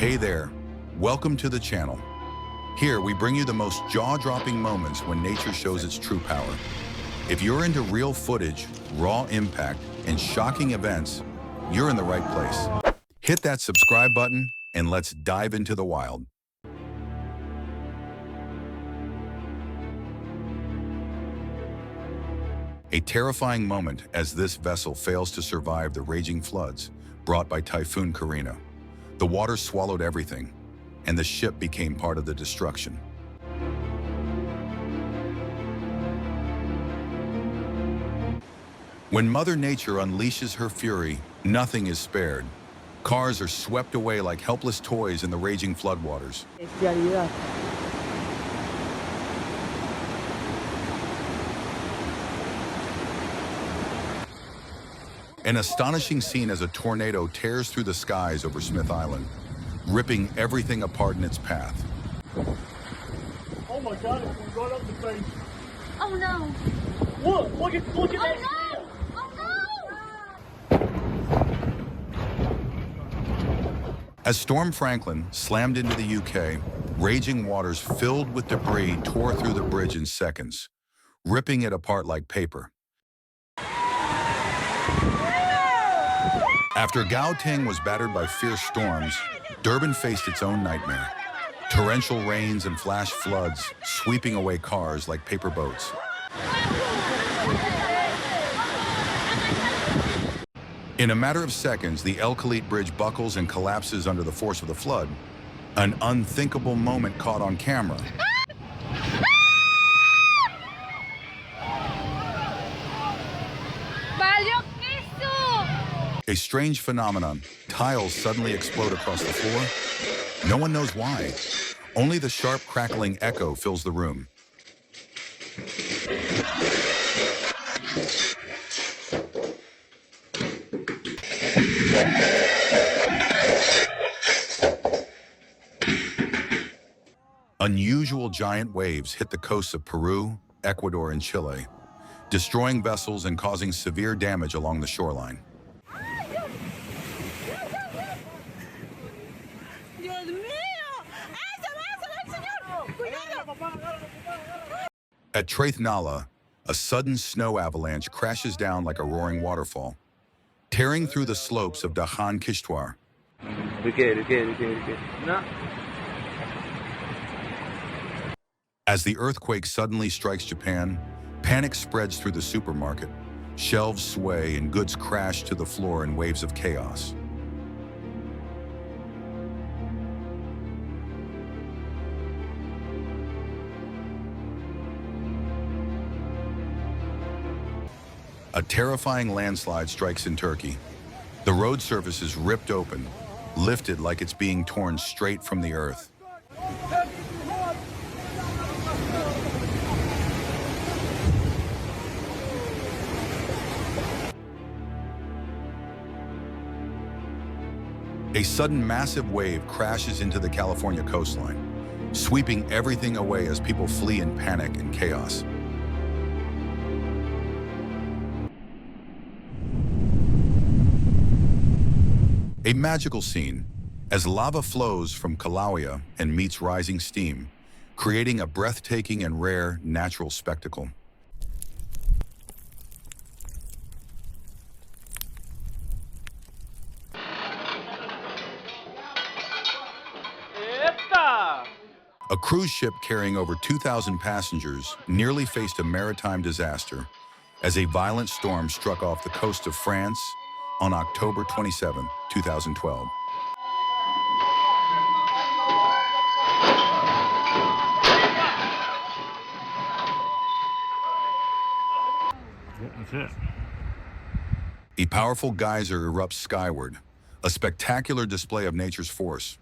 Hey there, welcome to the channel. Here we bring you the most jaw-dropping moments when nature shows its true power. If you're into real footage, raw impact, and shocking events, you're in the right place. Hit that subscribe button and let's dive into the wild. A terrifying moment as this vessel fails to survive the raging floods brought by Typhoon Karina. The water swallowed everything, and the ship became part of the destruction. When Mother Nature unleashes her fury, nothing is spared. Cars are swept away like helpless toys in the raging floodwaters. An astonishing scene as a tornado tears through the skies over Smith Island, ripping everything apart in its path. Oh my God, it's going right up the face. Oh no. Look at that. No! Oh no! As Storm Franklin slammed into the UK, raging waters filled with debris tore through the bridge in seconds, ripping it apart like paper. After Gauteng was battered by fierce storms, Durban faced its own nightmare. Torrential rains and flash floods sweeping away cars like paper boats. In a matter of seconds, the El Khalid Bridge buckles and collapses under the force of the flood. An unthinkable moment caught on camera. A strange phenomenon. Tiles suddenly explode across the floor. No one knows why. Only the sharp crackling echo fills the room. Unusual giant waves hit the coasts of Peru, Ecuador, and Chile, destroying vessels and causing severe damage along the shoreline. At Traith-Nala, a sudden snow avalanche crashes down like a roaring waterfall, tearing through the slopes of Dahan Kishtwar. As the earthquake suddenly strikes Japan, panic spreads through the supermarket. Shelves sway and goods crash to the floor in waves of chaos. A terrifying landslide strikes in Turkey. The road surface is ripped open, lifted like it's being torn straight from the earth. A sudden massive wave crashes into the California coastline, sweeping everything away as people flee in panic and chaos. A magical scene as lava flows from Kilauea and meets rising steam, creating a breathtaking and rare natural spectacle. A cruise ship carrying over 2,000 passengers nearly faced a maritime disaster as a violent storm struck off the coast of France on October 27, 2012. That's it. A powerful geyser erupts skyward, a spectacular display of nature's force.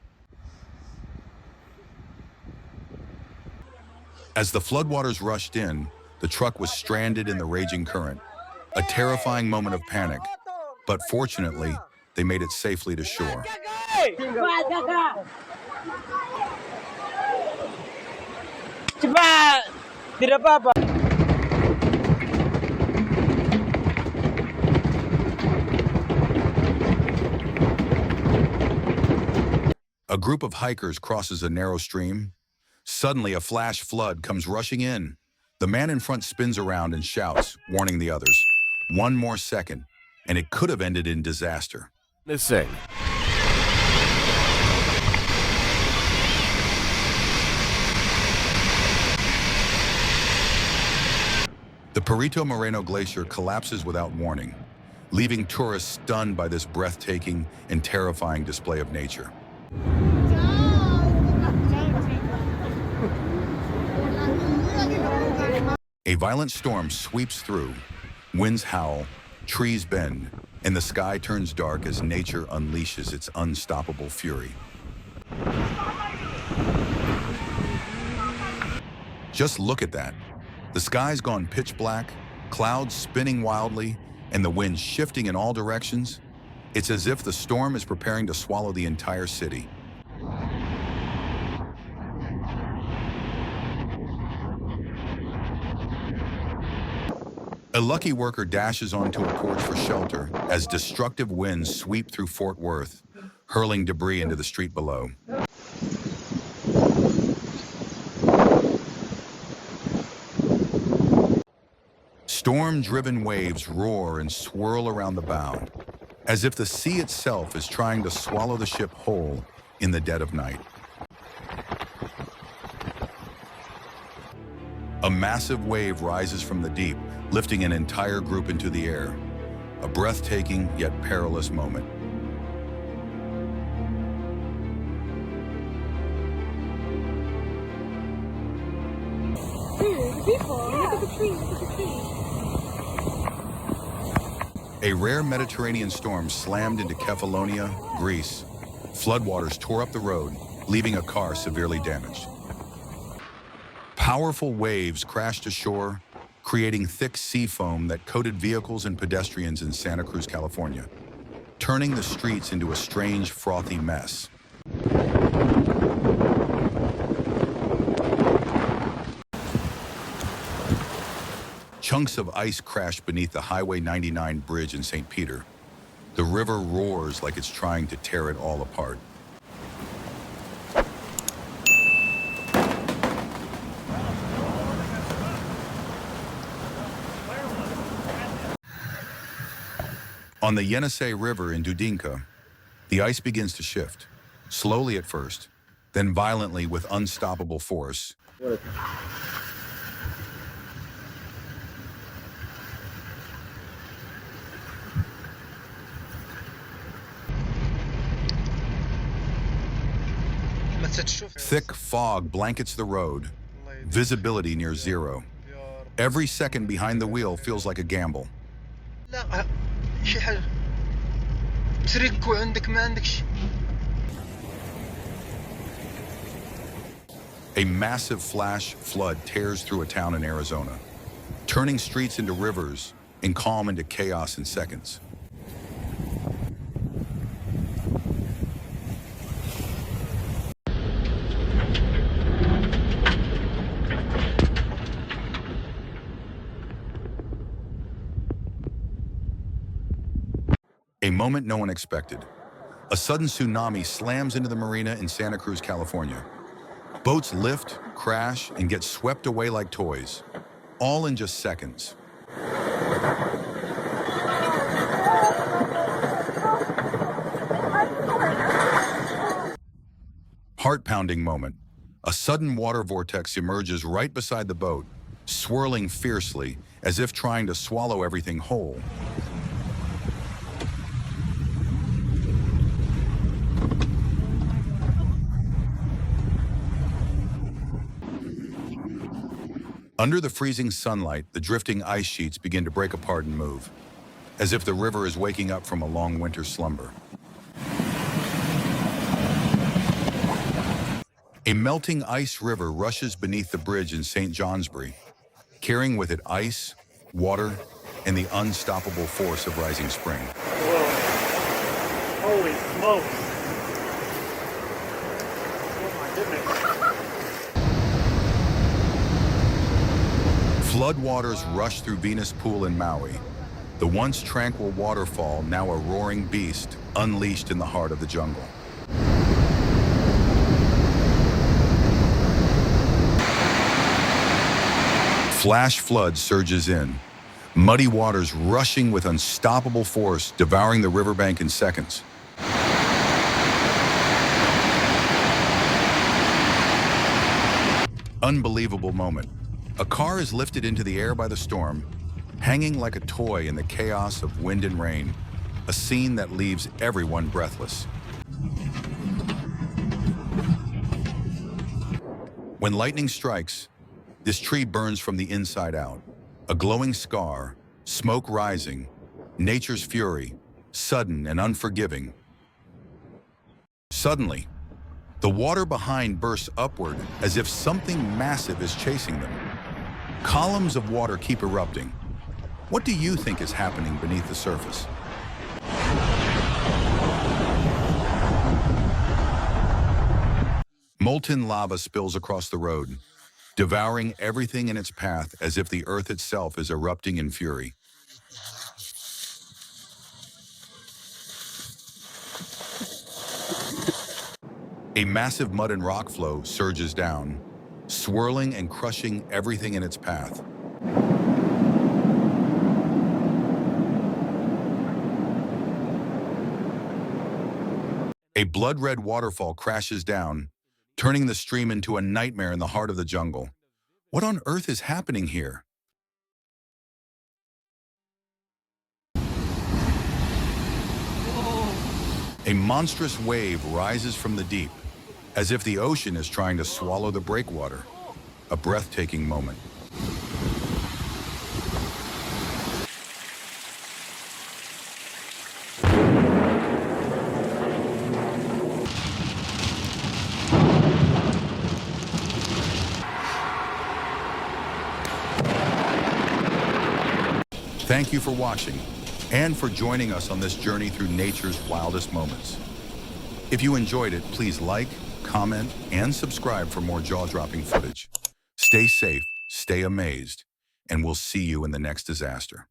As the floodwaters rushed in, the truck was stranded in the raging current, a terrifying moment of panic. But fortunately, they made it safely to shore. A group of hikers crosses a narrow stream. Suddenly, a flash flood comes rushing in. The man in front spins around and shouts, warning the others. One more second, and it could have ended in disaster. Missing. The Perito Moreno Glacier collapses without warning, leaving tourists stunned by this breathtaking and terrifying display of nature. A violent storm sweeps through, winds howl, trees bend, and the sky turns dark as nature unleashes its unstoppable fury. Just look at that. The sky's gone pitch black, clouds spinning wildly, and the wind shifting in all directions. It's as if the storm is preparing to swallow the entire city. A lucky worker dashes onto a porch for shelter as destructive winds sweep through Fort Worth, hurling debris into the street below. Storm-driven waves roar and swirl around the bow, as if the sea itself is trying to swallow the ship whole in the dead of night. A massive wave rises from the deep, lifting an entire group into the air. A breathtaking yet perilous moment. The people. Look at the trees. Look at the trees. A rare Mediterranean storm slammed into Kefalonia, Greece. Floodwaters tore up the road, leaving a car severely damaged. Powerful waves crashed ashore, creating thick sea foam that coated vehicles and pedestrians in Santa Cruz, California, turning the streets into a strange, frothy mess. Chunks of ice crashed beneath the Highway 99 bridge in St. Peter. The river roars like it's trying to tear it all apart. On the Yenisei River in Dudinka, the ice begins to shift, slowly at first, then violently with unstoppable force. Thick fog blankets the road, visibility near zero. Every second behind the wheel feels like a gamble. A massive flash flood tears through a town in Arizona, turning streets into rivers and calm into chaos in seconds. A moment no one expected. A sudden tsunami slams into the marina in Santa Cruz, California. Boats lift, crash, and get swept away like toys, all in just seconds. Heart-pounding moment. A sudden water vortex emerges right beside the boat, swirling fiercely, as if trying to swallow everything whole. Under the freezing sunlight, the drifting ice sheets begin to break apart and move, as if the river is waking up from a long winter slumber. A melting ice river rushes beneath the bridge in St. Johnsbury, carrying with it ice, water, and the unstoppable force of rising spring. Whoa. Holy smokes. Oh my goodness. Floodwaters rush through Venus Pool in Maui, the once tranquil waterfall now a roaring beast unleashed in the heart of the jungle. Flash flood surges in, muddy waters rushing with unstoppable force, devouring the riverbank in seconds. Unbelievable moment. A car is lifted into the air by the storm, hanging like a toy in the chaos of wind and rain, a scene that leaves everyone breathless. When lightning strikes, this tree burns from the inside out, a glowing scar, smoke rising, nature's fury, sudden and unforgiving. Suddenly, the water behind bursts upward as if something massive is chasing them. Columns of water keep erupting. What do you think is happening beneath the surface? Molten lava spills across the road, devouring everything in its path as if the earth itself is erupting in fury. A massive mud and rock flow surges down, swirling and crushing everything in its path. A blood-red waterfall crashes down, turning the stream into a nightmare in the heart of the jungle. What on earth is happening here? A monstrous wave rises from the deep, as if the ocean is trying to swallow the breakwater. A breathtaking moment. Thank you for watching and for joining us on this journey through nature's wildest moments. If you enjoyed it, please like, comment, and subscribe for more jaw-dropping footage. Stay safe, stay amazed, and we'll see you in the next disaster.